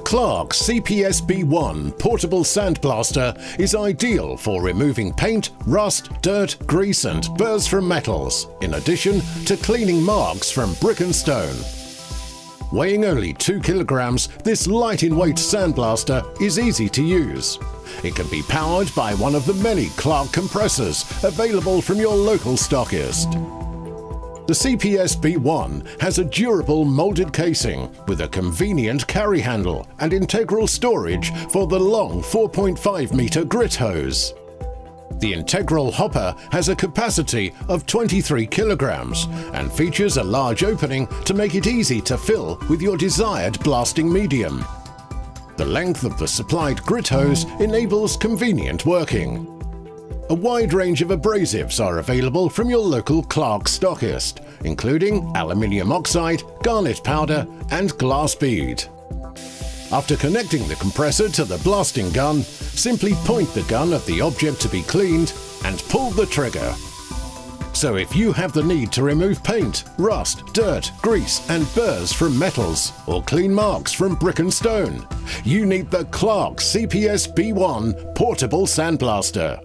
Clarke CPSB1 portable sandblaster is ideal for removing paint, rust, dirt, grease and burrs from metals, in addition to cleaning marks from brick and stone. Weighing only 2 kilograms, this light-in-weight sandblaster is easy to use. It can be powered by one of the many Clarke compressors available from your local stockist. The CPSB1 has a durable molded casing with a convenient carry handle and integral storage for the long 4.5-meter grit hose. The integral hopper has a capacity of 23 kilograms and features a large opening to make it easy to fill with your desired blasting medium. The length of the supplied grit hose enables convenient working. A wide range of abrasives are available from your local Clarke stockist, including aluminium oxide, garnet powder and glass bead. After connecting the compressor to the blasting gun, simply point the gun at the object to be cleaned and pull the trigger. So if you have the need to remove paint, rust, dirt, grease and burrs from metals or clean marks from brick and stone, you need the Clarke CPSB1 portable sandblaster.